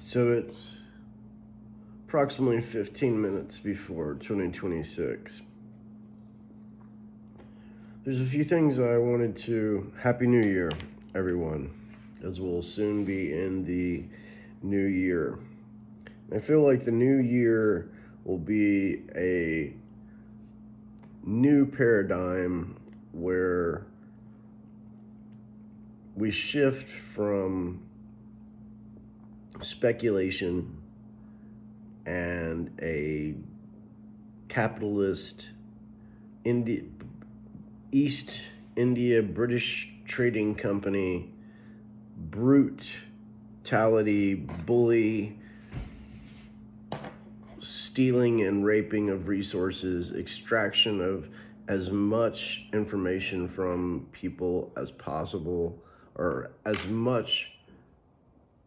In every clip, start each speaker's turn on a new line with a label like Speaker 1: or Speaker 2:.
Speaker 1: So it's approximately 15 minutes before 2026. There's a few things I wanted to... Happy New Year, everyone, as we'll soon be in the new year. I feel like the new year will be a new paradigm where we shift from speculation and a capitalist East India British trading company brutality, bully, stealing and raping of resources, extraction of as much information from people as possible, or as much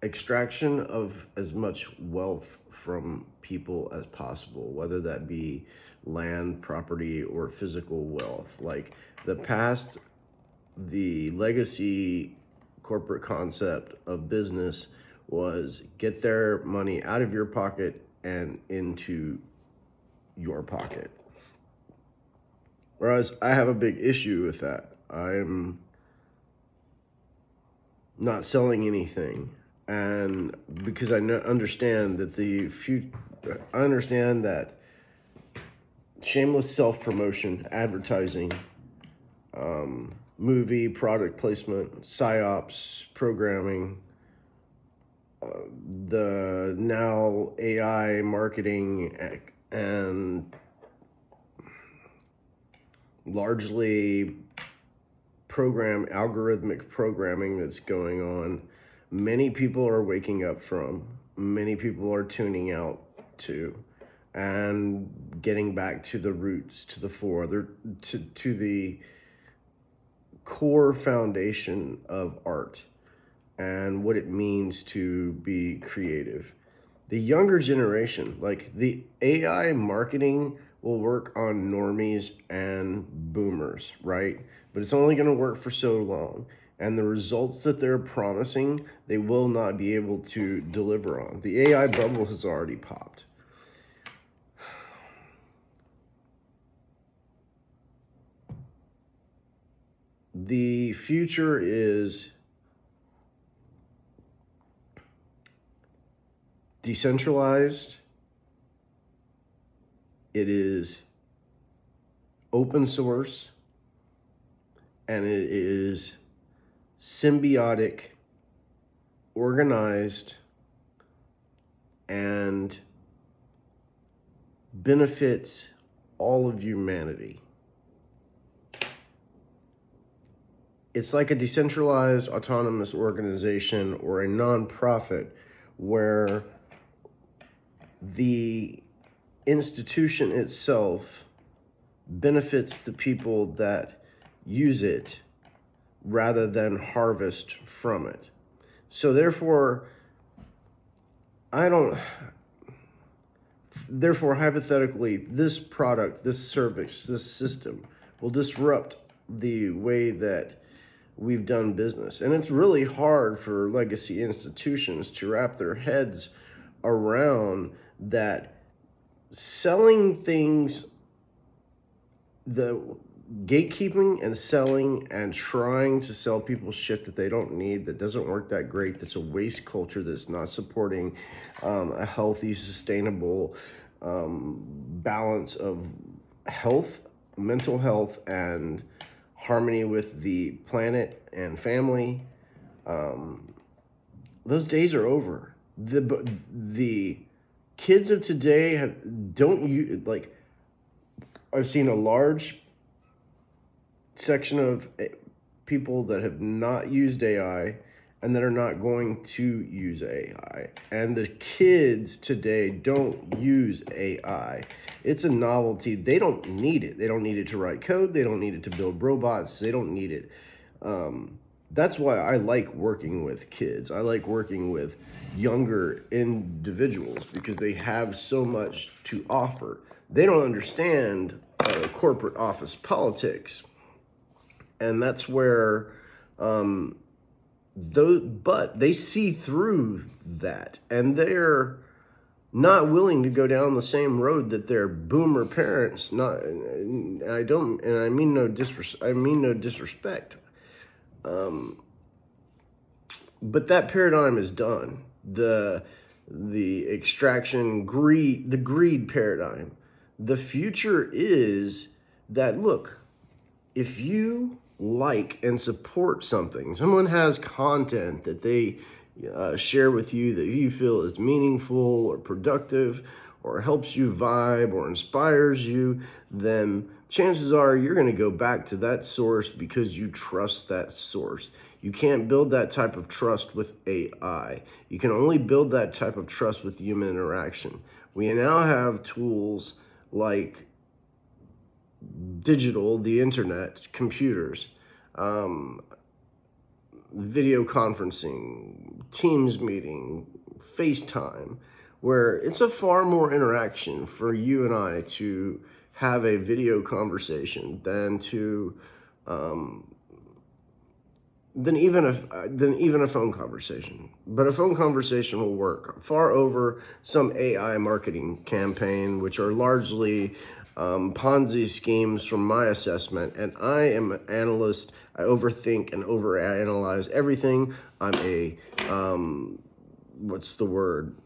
Speaker 1: extraction of as much wealth from people as possible, whether that be land, property, or physical wealth. Like the past, the legacy corporate concept of business was get their money out of your pocket and into your pocket. Whereas I have a big issue with that. I'm not selling anything. And because I understand that I understand that shameless self-promotion, advertising, movie product placement, psyops, programming, the now AI marketing, and largely algorithmic programming that's going on, many people are waking up from, many people are tuning out to, and getting back to the roots, to the to the core foundation of art and what it means to be creative. The younger generation, like the AI marketing, will work on normies and boomers, right? But it's only going to work for so long. And the results that they're promising, they will not be able to deliver on. The AI bubble has already popped. The future is decentralized. It is open source, and it is symbiotic, organized, and benefits all of humanity. It's like a decentralized autonomous organization or a nonprofit where the institution itself benefits the people that use it rather than harvest from it. So therefore, hypothetically, this product, this service, this system will disrupt the way that we've done business. And it's really hard for legacy institutions to wrap their heads around that. Selling things, the gatekeeping and selling and trying to sell people shit that they don't need, that doesn't work that great, that's a waste culture, that's not supporting a healthy, sustainable balance of health, mental health, and harmony with the planet and family. Those days are over. The kids of today I've seen a large section of people that have not used AI and that are not going to use AI. And the kids today don't use AI. It's a novelty. They don't need it. They don't need it to write code. They don't need it to build robots. They don't need it. That's why I like working with kids. I like working with younger individuals because they have so much to offer. They don't understand corporate office politics. And that's where but they see through that, and they're not willing to go down the same road that their boomer parents. Not, and I don't, and I mean no disrespect. But that paradigm is done. The extraction greed, the greed paradigm. The future is that, look, if you like and support something, someone has content that they share with you that you feel is meaningful or productive or helps you vibe or inspires you, then chances are you're going to go back to that source because you trust that source. You can't build that type of trust with AI. You can only build that type of trust with human interaction. We now have tools like digital, the internet, computers, video conferencing, Teams meeting, FaceTime, where it's a far more interaction for you and I to have a video conversation than even a phone conversation. But a phone conversation will work far over some AI marketing campaign, which are largely Ponzi schemes from my assessment. And I am an analyst. I overthink and overanalyze everything. I'm a, what's the word?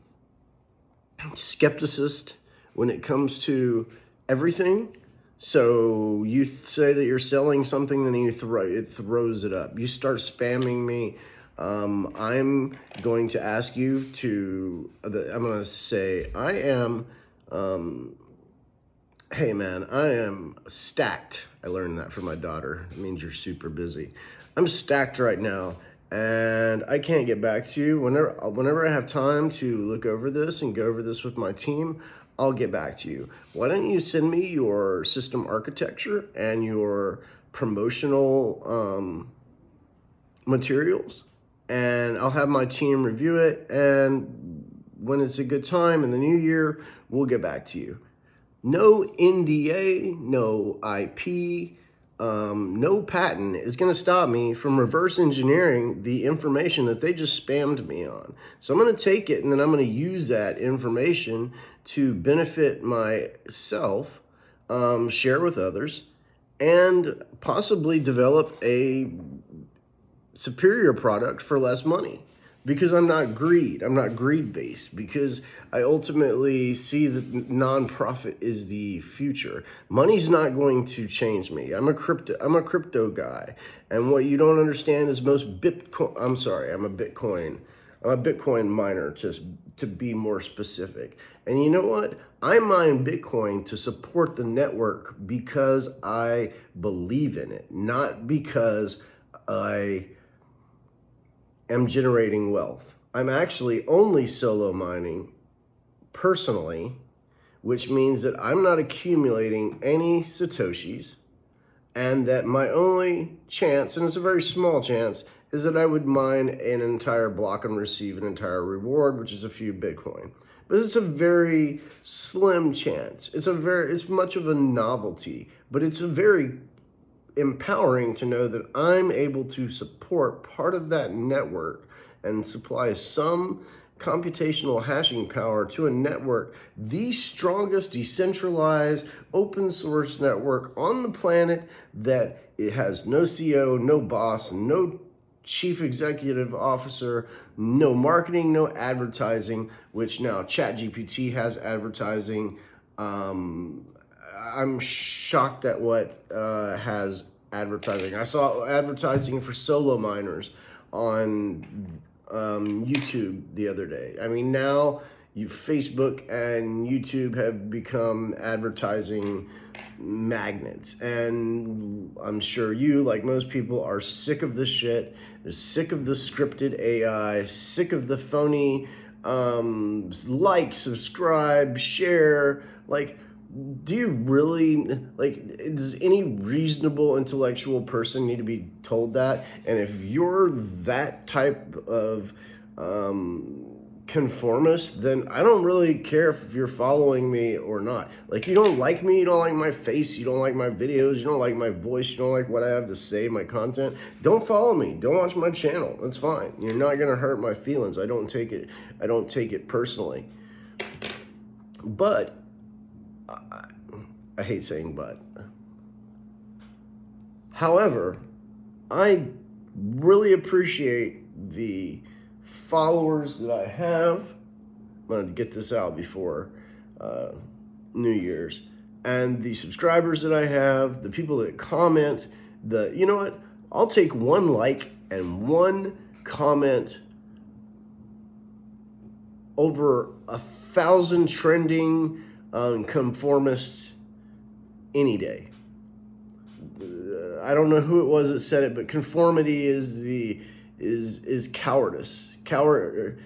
Speaker 1: Skepticist when it comes to everything. So you say that you're selling something, then it throws it up. You start spamming me. I'm going to ask you to, I'm going to say, hey man, I am stacked. I learned that from my daughter. It means you're super busy. I'm stacked right now, and I can't get back to you. Whenever I have time to look over this and go over this with my team, I'll get back to you. Why don't you send me your system architecture and your promotional materials, and I'll have my team review it, and when it's a good time in the new year, we'll get back to you. No NDA, no IP, no patent is going to stop me from reverse engineering the information that they just spammed me on. So I'm going to take it, and then I'm going to use that information to benefit myself, share with others, and possibly develop a superior product for less money. Because I'm not greed-based, because I ultimately see that nonprofit is the future. Money's not going to change me. I'm a crypto guy. And what you don't understand is I'm a Bitcoin miner, just to be more specific. And you know what? I mine Bitcoin to support the network because I believe in it, not because I am generating wealth. I'm actually only solo mining personally, which means that I'm not accumulating any Satoshis, and that my only chance, and it's a very small chance, is that I would mine an entire block and receive an entire reward, which is a few Bitcoin. But it's a very slim chance. It's much of a novelty, but it's a very empowering to know that I'm able to support part of that network and supply some computational hashing power to a network, the strongest decentralized open source network on the planet, that it has no CEO, no boss, no chief executive officer, no marketing, no advertising, which now ChatGPT has advertising. I'm shocked at what has advertising. I saw advertising for solo miners on YouTube the other day. I mean, now Facebook and YouTube have become advertising magnets, and I'm sure you, like most people, are sick of this shit. They're sick of the scripted AI, sick of the phony like, subscribe, share. Like, do you really, does any reasonable intellectual person need to be told that? And if you're that type of conformist, then I don't really care if you're following me or not. Like, you don't like me, you don't like my face, you don't like my videos, you don't like my voice, you don't like what I have to say, my content, don't follow me, don't watch my channel. That's fine. You're not gonna hurt my feelings. I don't take it personally. But I hate saying but. However, I really appreciate the followers that I have. I'm going to get this out before New Year's. And the subscribers that I have, the people that comment, you know what? I'll take one like and one comment over 1,000 trending conformists any day. I don't know who it was that said it, but conformity is cowardice. Conformity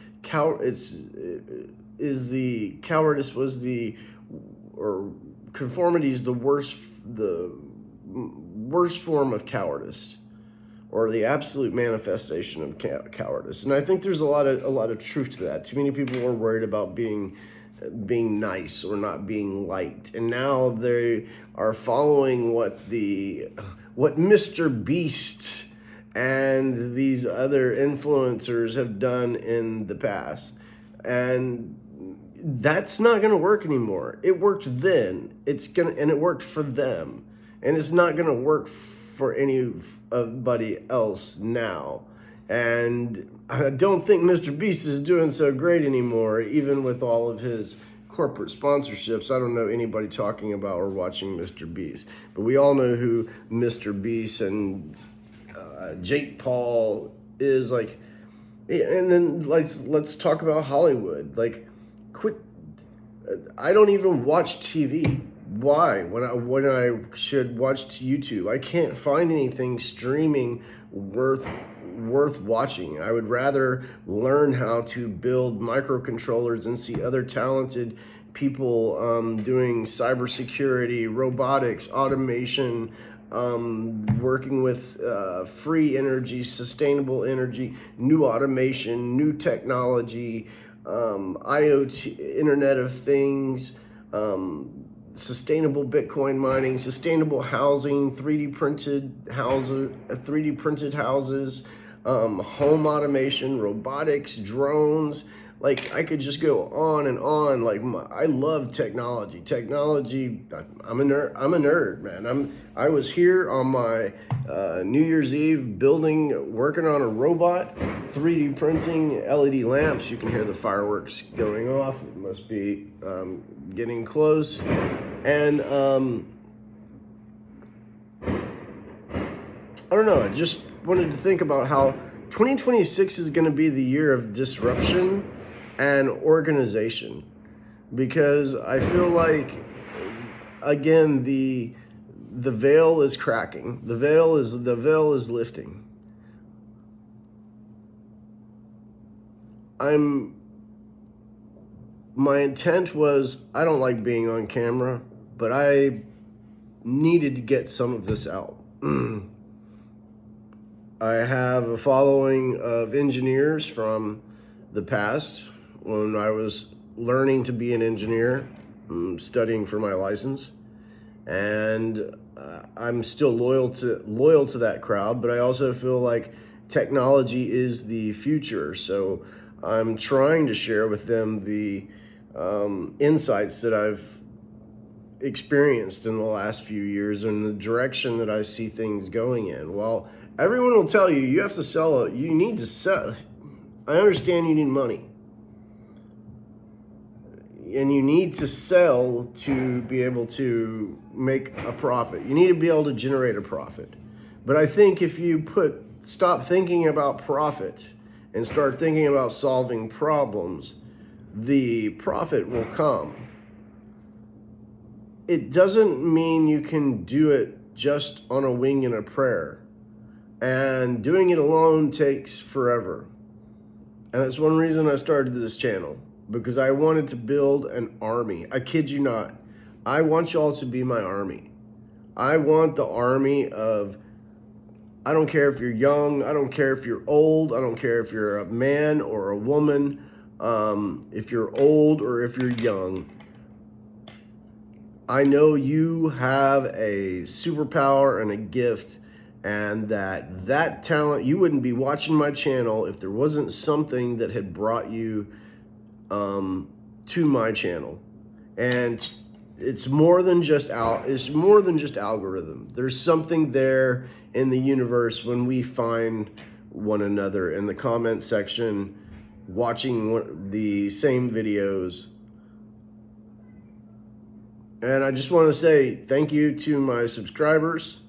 Speaker 1: is the worst form of cowardice, or the absolute manifestation of cowardice. And I think there's a lot of truth to that. Too many people are worried about being nice or not being liked, and now they are following what Mr. Beast and these other influencers have done in the past. And that's not going to work anymore. It worked then. And it worked for them. And it's not going to work for anybody else now. And I don't think Mr. Beast is doing so great anymore, even with all of his corporate sponsorships. I don't know anybody talking about or watching Mr. Beast, but we all know who Mr. Beast and Jake Paul is. Like, and then let's talk about Hollywood. Like, quit. I don't even watch TV. Why? When I should watch YouTube, I can't find anything streaming worth watching. I would rather learn how to build microcontrollers and see other talented people doing cybersecurity, robotics, automation, working with free energy, sustainable energy, new automation, new technology, IoT, Internet of Things, sustainable Bitcoin mining, sustainable housing, 3D printed houses, home automation, robotics, drones. Like, I could just go on and on. Like, I love technology. I'm a nerd, man. I was here on my New Year's Eve working on a robot, 3D printing LED lamps. You can hear the fireworks going off. It must be getting close. And I don't know. I just wanted to think about how 2026 is going to be the year of disruption and organization, because I feel like, again, the veil is cracking. The veil is lifting. My intent was, I don't like being on camera, but I needed to get some of this out. I have a following of engineers from the past when I was learning to be an engineer, studying for my license, and I'm still loyal to that crowd. But I also feel like technology is the future, so I'm trying to share with them the insights that I've experienced in the last few years and the direction that I see things going in. Well, everyone will tell you, you have to sell it. You need to sell. I understand you need money. And you need to sell to be able to make a profit. You need to be able to generate a profit. But I think if you stop thinking about profit and start thinking about solving problems, the profit will come. It doesn't mean you can do it just on a wing and a prayer. And doing it alone takes forever. And that's one reason I started this channel, because I wanted to build an army. I kid you not. I want y'all to be my army. I want the army of, I don't care if you're young, I don't care if you're old, I don't care if you're a man or a woman. if you're old or if you're young, I know you have a superpower and a gift, and that talent, you wouldn't be watching my channel if there wasn't something that had brought you to my channel. And it's more than just algorithm. There's something there in the universe when we find one another in the comment section, watching the same videos. And I just want to say thank you to my subscribers.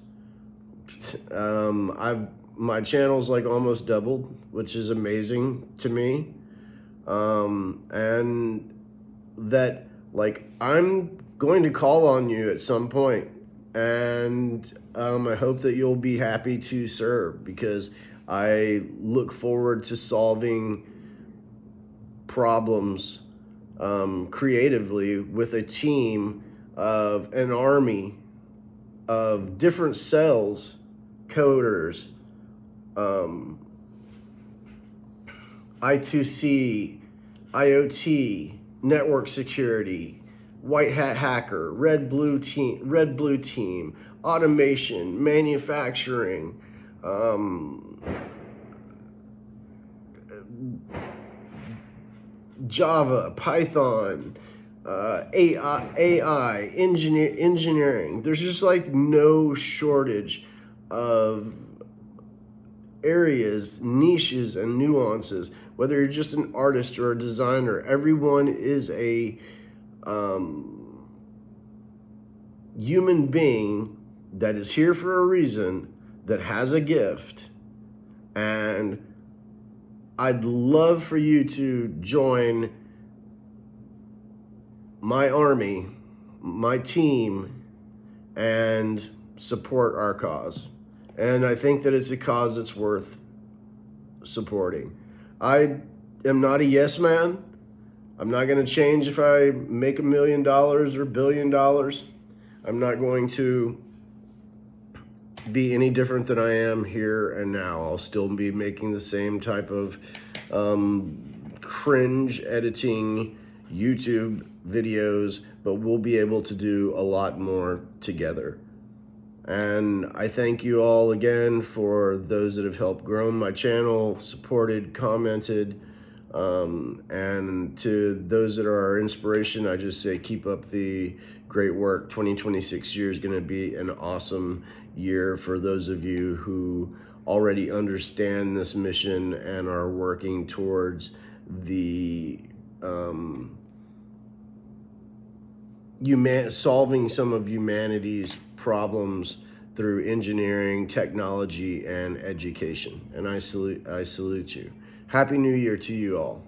Speaker 1: My channel's like almost doubled, which is amazing to me. And that, like, I'm going to call on you at some point, and I hope that you'll be happy to serve, because I look forward to solving problems creatively with a team of an army of different cells, coders, I2C, IoT, network security, white hat hacker, red blue team, automation, manufacturing, Java, Python, AI, engineering. There's just like no shortage of areas, niches, and nuances. Whether you're just an artist or a designer, everyone is a human being that is here for a reason, that has a gift. And I'd love for you to join my army, my team, and support our cause. And I think that it's a cause that's worth supporting. I am not a yes man. I'm not going to change if I make $1 million or $1 billion. I'm not going to be any different than I am here and now. I'll still be making the same type of cringe editing YouTube videos, but we'll be able to do a lot more together. And I thank you all again for those that have helped grow my channel, supported, commented, and to those that are our inspiration, I just say keep up the great work. 2026 year is going to be an awesome year for those of you who already understand this mission and are working towards the solving some of humanity's problems through engineering, technology, and education. And I salute you. Happy New Year to you all.